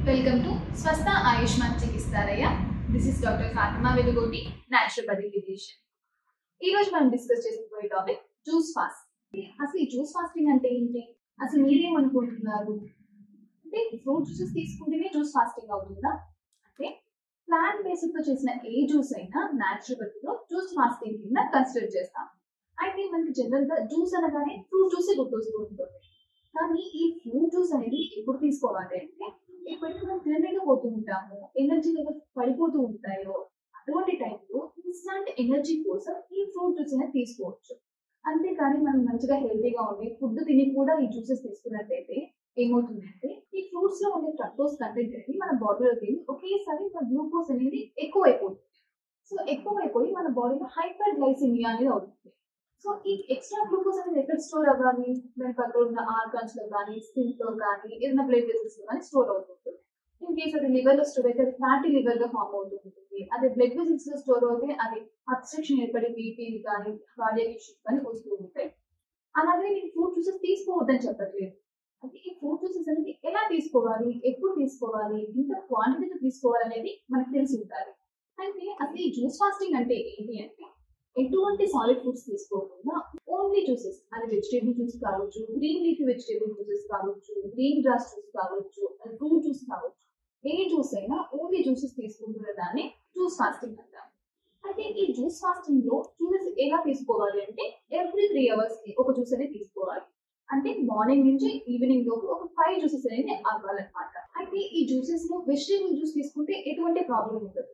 Welcome to Swastha Ayushman Chikitsalaya. This is Dr. Fatima Velugoti, Naturopathy Division. ఈ రోజు మనం discuss చేసుకోబోయే topic juice fast. అసలు ఈ జ్యూస్ ఫాస్టింగ్ అంటే ఏంటి? అసలు మీరేమనుకుంటున్నారు? అంటే ఫ్రూట్ జ్యూసెస్ తీసుకుంటేనే జ్యూస్ ఫాస్టింగ్ అవుతుందా? అంటే ప్లాంట్ బేస్డ్ తో చేసిన ఏ జ్యూస్ అయినా న్యాచురోపతిలో జ్యూస్ ఫాస్టింగ్ కింద కన్సిడర్ చేస్తాం. అయితే మనకి జనరల్ గా జ్యూస్ అనగానే ఫ్రూట్ జ్యూసే గుర్తొస్తూ ఉంటుంది. కానీ ఈ ఫ్రూట్ జ్యూస్ అనేది ఎప్పుడు తీసుకోవాలి అంటే ఎప్పుడైతే మనం తినలేకపోతూ ఉంటాము, ఎనర్జీ లెవెల్స్ పడిపోతూ ఉంటాయో అటువంటి టైంలో ఇన్స్టాంట్ ఎనర్జీ కోసం ఈ ఫ్రూట్ జ్యూస్ అనేది తీసుకోవచ్చు. అంతేకాని మనం మంచిగా హెల్తీగా ఉండి ఫుడ్ తిని కూడా ఈ జ్యూసెస్ తీసుకున్నట్టయితే ఏమవుతుందంటే ఈ ఫ్రూట్స్ లో ఉండే ఫ్రక్టోస్ కంటెంట్ అనేది మన బాడీలోకి వెళ్ళి ఒకేసారి మన గ్లూకోజ్ అనేది ఎక్కువ అయిపోతుంది. సో ఎక్కువ అయిపోయి మన బాడీలో హైపర్ గ్లైసిమియా అనేది అవుతుంది. సో ఈ ఎక్స్ట్రా గ్లూకోజ్ అనేది ఎక్కడ స్టోర్ అవ్వాలి? మన పక్కన ఉన్న ఆర్గాన్స్ లో కానీ స్కిన్ లో కానీ ఏదైనా బ్లడ్ వెసల్స్ లో కానీ స్టోర్ అవుతుంటుంది. ఇన్ కేస్ అది లివర్ లో స్టోర్ అయితే అది ఫ్యాటీ లివర్ గా ఫామ్ అవుతుంటుంది. అదే బ్లడ్ వెసల్స్ లో స్టోర్ అవుతే అది అబ్స్ట్రక్షన్ ఏర్పడి బీపీ కానీ కార్డియాక్ ఇష్యూస్ కానీ వస్తూ ఉంటాయి. అలాగే నేను ఫ్రూట్ జ్యూసెస్ తీసుకోవద్దని చెప్పట్లేదు. అంటే ఈ ఫ్రూట్ జ్యూసెస్ అనేది ఎలా తీసుకోవాలి, ఎప్పుడు తీసుకోవాలి, ఎంత క్వాంటిటీతో తీసుకోవాలి అనేది మనకు తెలిసి ఉండాలి. అయితే అసలు ఈ జ్యూస్ ఫాస్టింగ్ అంటే ఏంటి అంటే ఎటువంటి సాలిడ్ ఫుడ్స్ తీసుకోకుండా ఓన్లీ జ్యూసెస్, అది వెజిటేబుల్ జ్యూస్ కావచ్చు, గ్రీన్ లీఫీ వెజిటేబుల్ జ్యూసెస్ కావచ్చు, గ్రీన్ గ్రాస్ జ్యూస్ కావచ్చు, ఫ్రూట్ జ్యూస్ కావచ్చు, ఏ జ్యూస్ అయినా ఓన్లీ జ్యూసెస్ తీసుకుంటున్న దాన్ని జ్యూస్ ఫాస్టింగ్ అంటాం. అయితే ఈ జ్యూస్ ఫాస్టింగ్ లో జ్యూసెస్ ఎలా తీసుకోవాలి అంటే ఎవ్రీ 3 hours కి ఒక జ్యూస్ అనేది తీసుకోవాలి. అంటే మార్నింగ్ నుంచి ఈవినింగ్ లోపు ఒక 5 జ్యూసెస్ అనేది అవ్వాలన్నమాట. అయితే ఈ జ్యూసెస్ లో వెజిటేబుల్ జ్యూస్ తీసుకుంటే ఎటువంటి ప్రాబ్లం ఉండదు.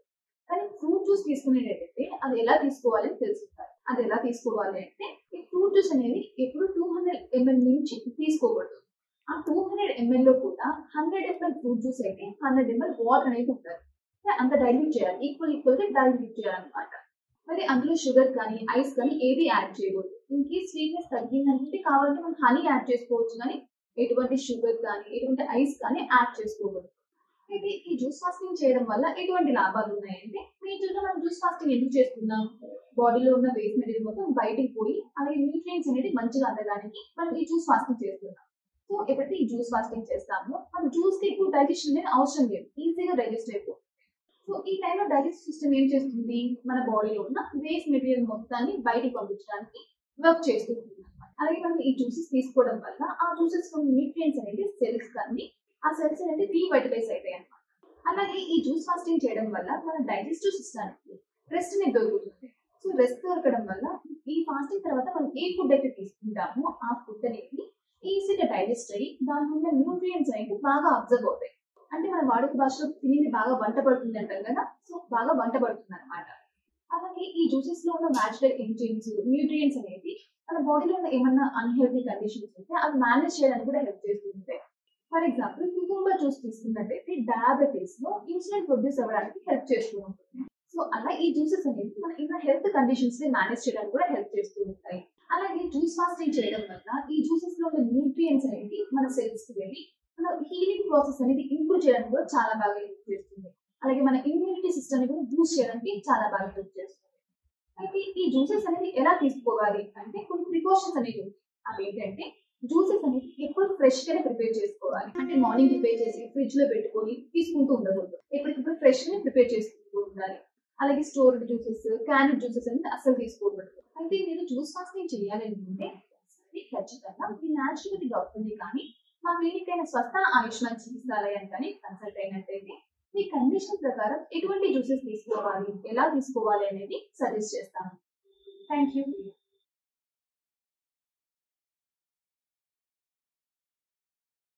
కానీ ఫ్రూట్ జ్యూస్ తీసుకునేటైతే అది ఎలా తీసుకోవాలని తెలుసుకుంటారు. అది ఎలా తీసుకోవాలి అంటే ఈ ఫ్రూట్ జ్యూస్ అనేది ఎప్పుడు 200 ml నుంచి తీసుకోకూడదు. ఆ 200 ml లో కూడా 100 ml ఫ్రూట్ జ్యూస్ అయితే 100 ml వాటర్ అనేది ఉంటుంది. అంత డైల్యూట్ చేయాలి, ఈక్వల్ గా డైల్యూట్ చేయాలన్నమాట. మరి అందులో షుగర్ కానీ ఐస్ కానీ ఏది యాడ్ చేయకూడదు. ఇన్ కేస్ స్వీట్నెస్ తగ్గిందంటే కావాలంటే మనం హనీ యాడ్ చేసుకోవచ్చు, కానీ ఎటువంటి షుగర్ కానీ ఎటువంటి ఐస్ కానీ యాడ్ చేసుకోకూడదు. అయితే ఈ జ్యూస్ ఫాస్టింగ్ చేయడం వల్ల ఎటువంటి లాభాలు ఉన్నాయంటే మేజర్గా మనం జ్యూస్ ఫాస్టింగ్ ఎందుకు చేస్తున్నాం? బాడీలో ఉన్న వేస్ట్ మెటీరియల్ మొత్తం బయటికి పోయి అలాగే న్యూట్రియంట్స్ అనేది మంచిగా అందడానికి మనం ఈ జ్యూస్ ఫాస్టింగ్ చేస్తున్నాం. సో ఎప్పుడైతే ఈ జ్యూస్ ఫాస్టింగ్ చేస్తామో మనం జ్యూస్ కి ఎక్కువ డైజెషన్ అనేది అవసరం లేదు, ఈజీగా డైజెస్ట్ అయిపోతుంది. సో ఈ టైంలో డైజెస్ట్ సిస్టమ్ ఏం చేస్తుంది? మన బాడీలో ఉన్న వేస్ట్ మెటీరియల్ మొత్తాన్ని బయటికి పంపించడానికి వర్క్ చేస్తూ ఉంటుంది అనమాట. అలాగే మనం ఈ జ్యూసెస్ తీసుకోవడం వల్ల ఆ జ్యూసెస్ న్యూట్రియంట్స్ అనేది సెల్స్ కానీ ఆ సెల్స్ అనేది డీవైటలైజ్ అవుతాయి అనమాట. అలాగే ఈ జ్యూస్ ఫాస్టింగ్ చేయడం వల్ల మన డైజెస్టివ్ సిస్టానికి రెస్ట్ అనేది దొరుకుతుంది. సో రెస్ట్ దొరకడం వల్ల ఈ ఫాస్టింగ్ తర్వాత మనం ఏ ఫుడ్ అయితే తీసుకుంటామో ఆ ఫుడ్ అనేది ఈజీగా డైజెస్ట్ అయ్యి దాని ఉన్న న్యూట్రియంట్స్ అనేది బాగా అబ్జర్వ్ అవుతాయి. అంటే మన వాడుక భాషలో తినేది బాగా వంట పడుతుంది అంటాం కదా, సో బాగా వంట పడుతుంది అనమాట. అలాగే ఈ జ్యూసెస్ లో ఉన్న న్యాచురల్ ఎంజైమ్స్ న్యూట్రియంట్స్ అనేది మన బాడీలో ఉన్న ఏమన్నా అన్హెల్తీ కండిషన్స్ ఉంటే అవి మేనేజ్ చేయడానికి కూడా హెల్ప్ చేస్తూ ఉంటాయి. ఫర్ ఎగ్జాంపుల్ క్యూకుంబర్ జ్యూస్ తీసుకున్నట్టయితే డయాబెటీస్ లో ఇన్సులిన్ ప్రొడ్యూస్ అవ్వడానికి హెల్ప్ చేస్తూ ఉంటుంది. సో అలా ఈ జ్యూసెస్ అనేది మన ఇంకా హెల్త్ కండిషన్స్ ని మేనేజ్ చేయడానికి కూడా హెల్ప్ చేస్తూ ఉంటాయి. అలాగే జ్యూస్ ఫాస్టింగ్ చేయడం వల్ల ఈ జ్యూసెస్ లో ఉన్న న్యూట్రియంట్స్ అనేది మన సెల్స్ కి వెళ్ళి మన హీలింగ్ ప్రాసెస్ అనేది ఇంప్రూవ్ చేయడానికి కూడా చాలా బాగా హెల్ప్ చేస్తుంది. అలాగే మన ఇమ్యూనిటీ సిస్టమ్ ని కూడా బూస్ట్ చేయడానికి చాలా బాగా హెల్ప్ చేస్తుంది. అయితే ఈ జ్యూసెస్ అనేది ఎలా తీసుకోవాలి అంటే కొన్ని ప్రికాషన్స్ అనేవి ఉంటాయి. అవి ఏంటంటే జ్యూసెస్ అనేది ఎప్పుడు ఫ్రెష్ గానే ప్రిపేర్ చేసుకోవాలి. అంటే మార్నింగ్ ప్రిపేర్ చేసి ఫ్రిడ్జ్ లో పెట్టుకొని తీసుకుంటూ ఉండకూడదు. ఎప్పటికప్పుడు ఫ్రెష్ గానే ప్రిపేర్ చేసుకుంటూ ఉండాలి. అలాగే స్టోర్డ్ జ్యూసెస్, క్యాన్డ్ జ్యూసెస్ అనేది అస్సలు తీసుకోకూడదు. అయితే మీరు జ్యూస్ ఫాస్టింగ్ చేయాలి అనుకుంటే ఖచ్చితంగా మీ న్యాచురోపతి డాక్టర్ని కానీ మా క్లినిక్ అయిన స్వస్థ ఆయుష్మాన్ చికిత్సాలయాన్ని కానీ కన్సల్ట్ అయినట్టయితే మీ కండిషన్ ప్రకారం ఎటువంటి జ్యూసెస్ తీసుకోవాలి, ఎలా తీసుకోవాలి అనేది సజెస్ట్ చేస్తాను. Thank you.